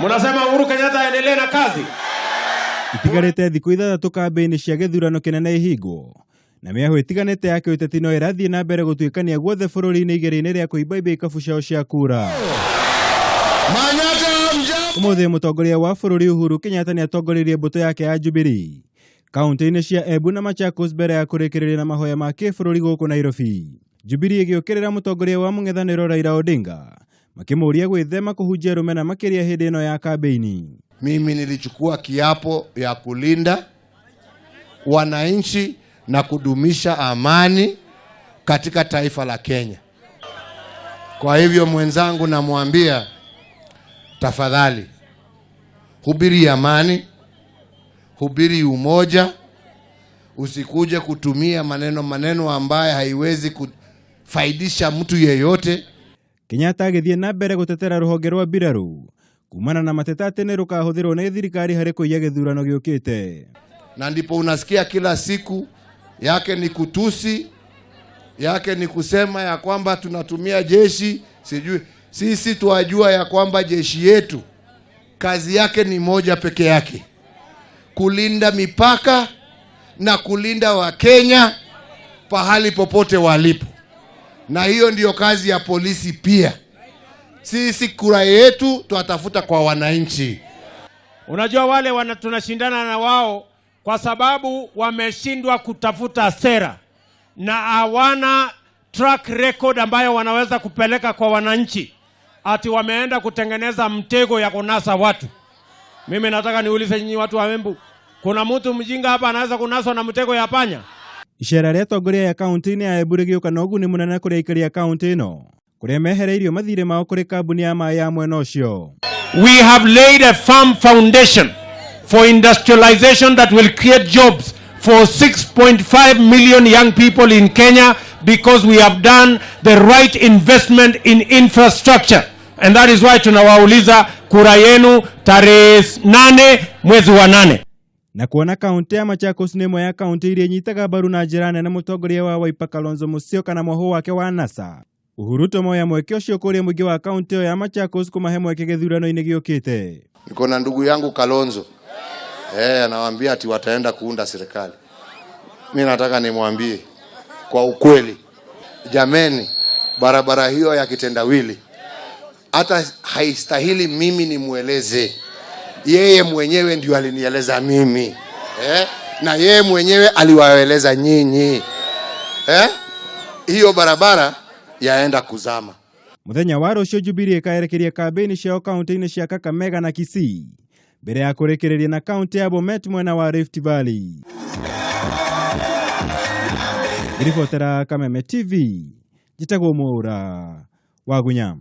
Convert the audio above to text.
Munasema Uhuru Kenyatta aendelee na kazi. Itigarite thiku ithathatu kambeini cia githurano kinene ihingwo na miaho itiganite yake uteti no irathie na mbere gutuikania guothe bururi-ini igeri-ini ria kuimbaimbia ikabu ciao cia kura. Umuthi mutongoria wa bururi Uhuru Kenyatta ni atongoririe mbuto yake ya Jubilee kaunti-ini cia Embu na Machakos mbere ya kurikiriria na mahoya ma kibururi guku Nairobi. Jubilee igiukirira mutongoria wa mung'ethaniro Raila Odinga makimuria gwithema kuhunjia rumena makiria hindi ino ya kambeini. Mimi nilichukua kiapo ya kulinda wananchi na kudumisha amani katika taifa la Kenya. Kwa hivyo mwenzangu namwambia, tafadhali hubiri amani, hubiri umoja, usikuje kutumia maneno ambaye haiwezi kufaidisha mtu yeyote. Kenyatta agithie na mbere gutetera ruhonge rwa mbiraru kumana na mateta ati ni rukahuthirwo ni thirikari hari kuiya githurano giukite. Na ndipo unasikia kila siku yake ni kutusi, yake ni kusema ya kwamba tunatumia jeshi, sijui. Sisi tuwajua ya kwamba jeshi yetu kazi yake ni moja peke yake, kulinda mipaka na kulinda Wakenya pahali popote walipo. Na hiyo ndiyo kazi ya polisi pia. Sisi kura yetu tuatafuta kwa wananchi. Unajua wale tunashindana na wao kwa sababu wameshindwa kutafuta sera na hawana track record ambayo wanaweza kupeleka kwa wananchi. Ati wameenda kutengeneza mtego ya kunasa watu. Mimi nataka niulize nyinyi watu wa Embu, kuna mtu mjinga hapa anaweza kunaswa na mtego ya panya? Ishara ria tongoria ya kaunti-ini ya Embu rigiuka na uguni munene kuria ikari ya kaunti ino kuria mehereirio mathire mao kuri kambuni ya mai ya mwena ucio. We have laid a firm foundation for industrialization that will create jobs for 6.5 million young people in Kenya because we have done the right investment in infrastructure. And that is why tunawauliza kura yenu tarehe 8 mwezi wa 8. Na kuona kaunti ya Machakos ni imwe ya kaunti iria inyitaga mbaru na njira nene mutongoria wa Wiper Kalonzo Musyoka na mwoho wake wa NASA. Uhuru tomoya mweke ucio kuria muingi wa kaunti ya Machakos kumahe mweke githurano-ini giukite. Niko na ndugu yangu Kalonzo. Anawaambia ati wataenda kuunda serikali. Mimi nataka nimwambie kwa ukweli, jameni, barabara hiyo ya kitendawili hata haistahili mimi nimueleze. Yeye mwenyewe ndio alinieleza mimi. Na yeye mwenyewe aliwaeleza nyinyi. Hiyo barabara yaenda kuzama. Muthenya wa rucio Jubilee ikaerekeria kambeini ciao kaunti-ini cia Kakamega na Kisii mbere ya kurekereria na kaunti ya Bomet mwena wa Rift Valley. Ribotera Kameme TV, Jitagwo Mwaura wa Gunyam.